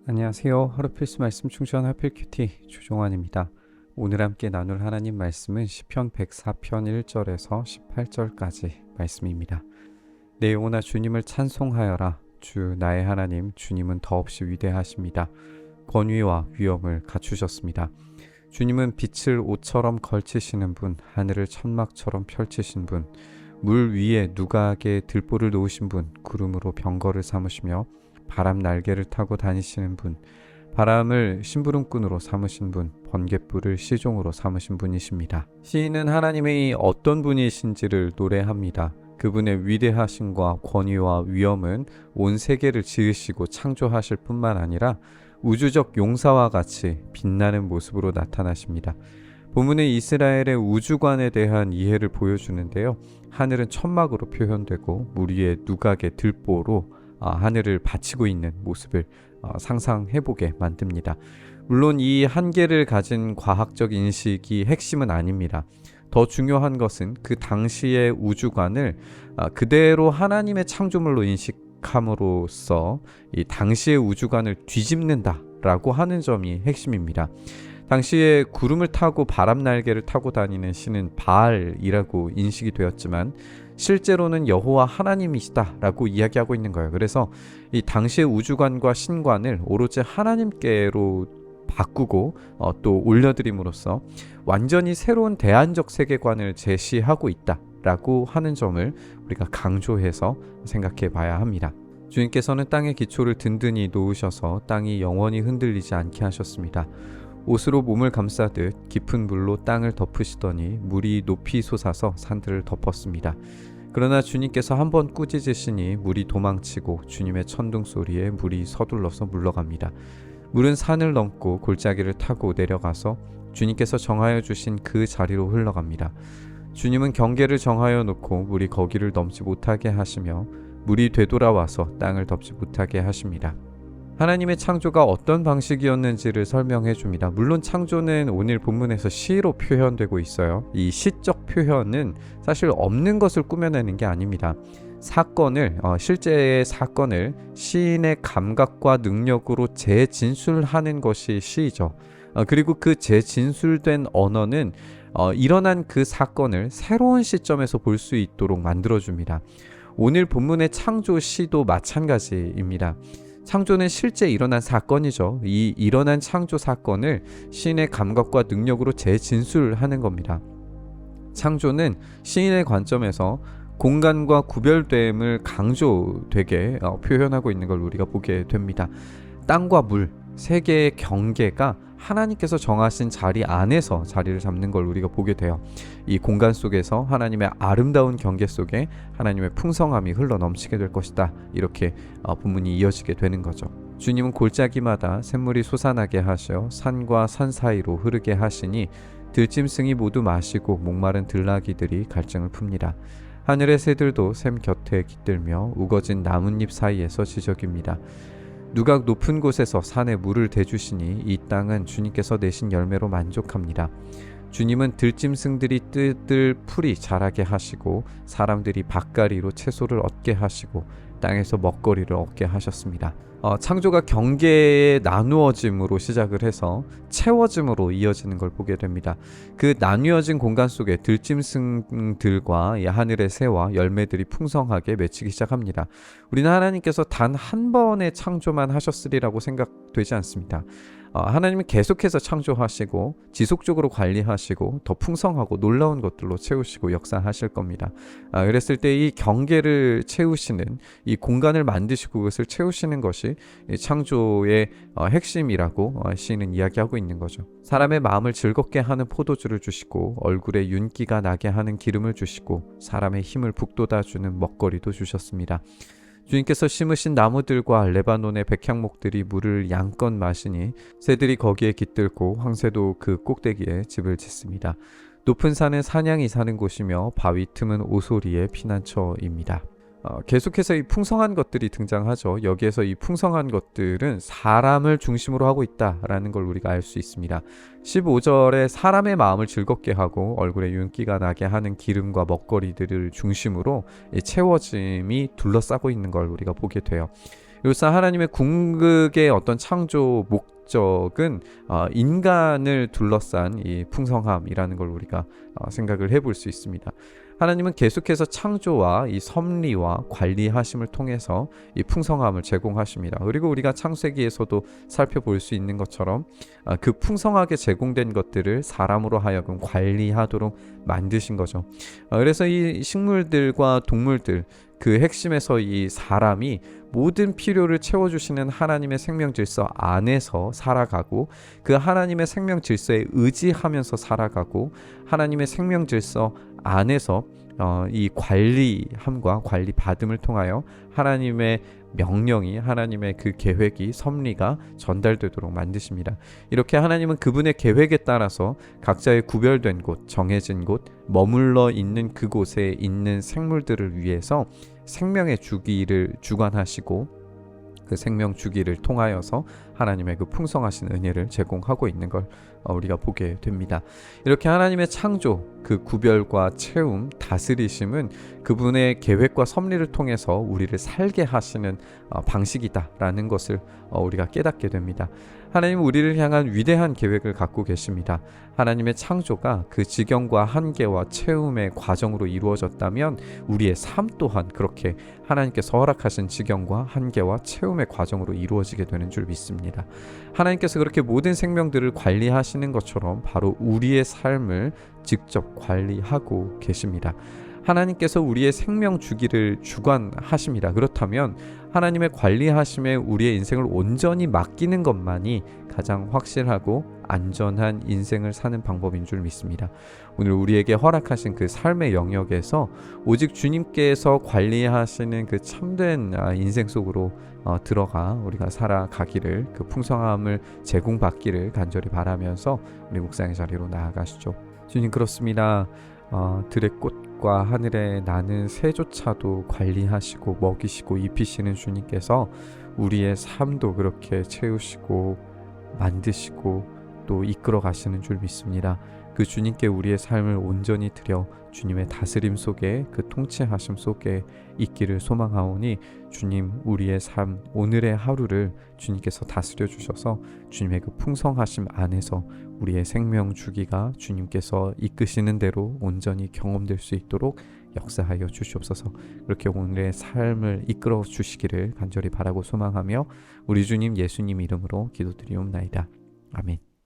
안녕하세요. 하루 필수 말씀 충전 하필큐티 조종환입니다. 오늘 함께 나눌 하나님 말씀은 시편 104편 1절에서 18절까지 말씀입니다. 내 영혼아 주님을 찬송하여라. 주 나의 하나님 주님은 더없이 위대하십니다. 권위와 위엄을 갖추셨습니다. 주님은 빛을 옷처럼 걸치시는 분, 하늘을 천막처럼 펼치신 분, 물 위에 누각에 들보를 놓으신 분, 구름으로 병거를 삼으시며 바람 날개를 타고 다니시는 분, 바람을 심부름꾼으로 삼으신 분, 번갯불을 시종으로 삼으신 분이십니다. 시인은 하나님의 어떤 분이신지를 노래합니다. 그분의 위대하심과 권위와 위엄은 온 세계를 지으시고 창조하실 뿐만 아니라 우주적 용사와 같이 빛나는 모습으로 나타나십니다. 본문은 이스라엘의 우주관에 대한 이해를 보여주는데요. 하늘은 천막으로 표현되고 물 위에 누각의 들보로 하늘을 받치고 있는 모습을 상상해보게 만듭니다. 물론 이 한계를 가진 과학적 인식이 핵심은 아닙니다. 더 중요한 것은 그 당시의 우주관을 그대로 하나님의 창조물로 인식함으로써 이 당시의 우주관을 뒤집는다라고 하는 점이 핵심입니다. 당시에 구름을 타고 바람 날개를 타고 다니는 신은 바알이라고 인식이 되었지만 실제로는 여호와 하나님이시다라고 이야기하고 있는 거예요. 그래서 이 당시의 우주관과 신관을 오로지 하나님께로 바꾸고 또 올려드림으로써 완전히 새로운 대안적 세계관을 제시하고 있다라고 하는 점을 우리가 강조해서 생각해 봐야 합니다. 주님께서는 땅의 기초를 든든히 놓으셔서 땅이 영원히 흔들리지 않게 하셨습니다. 옷으로 몸을 감싸듯 깊은 물로 땅을 덮으시더니 물이 높이 솟아서 산들을 덮었습니다. 그러나 주님께서 한번 꾸짖으시니 물이 도망치고 주님의 천둥 소리에 물이 서둘러서 물러갑니다. 물은 산을 넘고 골짜기를 타고 내려가서 주님께서 정하여 주신 그 자리로 흘러갑니다. 주님은 경계를 정하여 놓고 물이 거기를 넘지 못하게 하시며 물이 되돌아와서 땅을 덮지 못하게 하십니다. 하나님의 창조가 어떤 방식이었는지를 설명해 줍니다. 물론 창조는 오늘 본문에서 시로 표현되고 있어요. 이 시적 표현은 사실 없는 것을 꾸며내는 게 아닙니다. 실제의 사건을 시인의 감각과 능력으로 재진술하는 것이 시이죠. 그리고 그 재진술된 언어는 일어난 그 사건을 새로운 시점에서 볼 수 있도록 만들어줍니다. 오늘 본문의 창조 시도 마찬가지입니다. 창조는 실제 일어난 사건이죠. 이 일어난 창조 사건을 시인의 감각과 능력으로 재진술하는 겁니다. 창조는 시인의 관점에서 공간과 구별됨을 강조되게 표현하고 있는 걸 우리가 보게 됩니다. 땅과 물, 세계의 경계가 하나님께서 정하신 자리 안에서 자리를 잡는 걸 우리가 보게 돼요. 이 공간 속에서 하나님의 아름다운 경계 속에 하나님의 풍성함이 흘러넘치게 될 것이다. 이렇게 본문이 이어지게 되는 거죠. 주님은 골짜기마다 샘물이 솟아나게 하셔 산과 산 사이로 흐르게 하시니 들짐승이 모두 마시고 목마른 들나귀들이 갈증을 풉니다. 하늘의 새들도 샘 곁에 깃들며 우거진 나뭇잎 사이에서 지저귀입니다. 누각 높은 곳에서 산에 물을 대주시니 이 땅은 주님께서 내신 열매로 만족합니다. 주님은 들짐승들이 뜯을 풀이 자라게 하시고 사람들이 밭가리로 채소를 얻게 하시고 땅에서 먹거리를 얻게 하셨습니다. 창조가 경계에 나누어짐으로 시작을 해서 채워짐으로 이어지는 걸 보게 됩니다. 그 나뉘어진 공간 속에 들짐승들과 하늘의 새와 열매들이 풍성하게 맺히기 시작합니다. 우리는 하나님께서 단 한 번의 창조만 하셨으리라고 생각되지 않습니다. 하나님은 계속해서 창조하시고 지속적으로 관리하시고 더 풍성하고 놀라운 것들로 채우시고 역사하실 겁니다. 그랬을 때 이 경계를 채우시는 이 공간을 만드시고 그것을 채우시는 것이 이 창조의 핵심이라고 시인은 이야기하고 있는 거죠. 사람의 마음을 즐겁게 하는 포도주를 주시고 얼굴에 윤기가 나게 하는 기름을 주시고 사람의 힘을 북돋아주는 먹거리도 주셨습니다. 주님께서 심으신 나무들과 레바논의 백향목들이 물을 양껏 마시니 새들이 거기에 깃들고 황새도 그 꼭대기에 집을 짓습니다. 높은 산은 사냥이 사는 곳이며 바위 틈은 오소리의 피난처입니다. 계속해서 이 풍성한 것들이 등장하죠. 여기에서 이 풍성한 것들은 사람을 중심으로 하고 있다라는 걸 우리가 알 수 있습니다. 15절에 사람의 마음을 즐겁게 하고 얼굴에 윤기가 나게 하는 기름과 먹거리들을 중심으로 채워짐이 둘러싸고 있는 걸 우리가 보게 돼요. 이로써 하나님의 궁극의 어떤 창조 목적은 인간을 둘러싼 이 풍성함이라는 걸 우리가 생각을 해볼 수 있습니다. 하나님은 계속해서 창조와 이 섭리와 관리하심을 통해서 이 풍성함을 제공하십니다. 그리고 우리가 창세기에서도 살펴볼 수 있는 것처럼 그 풍성하게 제공된 것들을 사람으로 하여금 관리하도록 만드신 거죠. 그래서 이 식물들과 동물들, 그 핵심에서 이 사람이 모든 필요를 채워주시는 하나님의 생명 질서 안에서 살아가고, 그 하나님의 생명 질서에 의지하면서 살아가고, 하나님의 생명 질서 안에서 이 관리함과 관리받음을 통하여 하나님의 명령이, 하나님의 그 계획이, 섭리가 전달되도록 만드십니다. 이렇게 하나님은 그분의 계획에 따라서 각자의 구별된 곳, 정해진 곳, 머물러 있는 그곳에 있는 생물들을 위해서 생명의 주기를 주관하시고, 그 생명 주기를 통하여서 하나님의 그 풍성하신 은혜를 제공하고 있는 걸 우리가 보게 됩니다. 이렇게 하나님의 창조, 그 구별과 채움, 다스리심은 그분의 계획과 섭리를 통해서 우리를 살게 하시는 방식이다라는 것을 우리가 깨닫게 됩니다. 하나님은 우리를 향한 위대한 계획을 갖고 계십니다. 하나님의 창조가 그 지경과 한계와 채움의 과정으로 이루어졌다면 우리의 삶 또한 그렇게 하나님께서 허락하신 지경과 한계와 채움의 과정으로 이루어지게 되는 줄 믿습니다. 하나님께서 그렇게 모든 생명들을 관리하시는 것처럼 바로 우리의 삶을 직접 관리하고 계십니다. 하나님께서 우리의 생명 주기를 주관하십니다. 그렇다면 하나님의 관리하심에 우리의 인생을 온전히 맡기는 것만이 가장 확실하고 안전한 인생을 사는 방법인 줄 믿습니다. 오늘 우리에게 허락하신 그 삶의 영역에서 오직 주님께서 관리하시는 그 참된 인생 속으로 들어가 우리가 살아가기를, 그 풍성함을 제공받기를 간절히 바라면서 우리 묵상의 자리로 나아가시죠. 주님, 그렇습니다. 들의 꽃과 하늘에 나는 새조차도 관리하시고 먹이시고 입히시는 주님께서 우리의 삶도 그렇게 채우시고 만드시고 또 이끌어 가시는 줄 믿습니다. 그 주님께 우리의 삶을 온전히 드려 주님의 다스림 속에, 그 통치하심 속에 있기를 소망하오니, 주님, 우리의 삶, 오늘의 하루를 주님께서 다스려 주셔서 주님의 그 풍성하심 안에서 우리의 생명 주기가 주님께서 이끄시는 대로 온전히 경험될 수 있도록 역사하여 주시옵소서. 그렇게 오늘의 삶을 이끌어 주시기를 간절히 바라고 소망하며 우리 주님 예수님 이름으로 기도드리옵나이다. 아멘.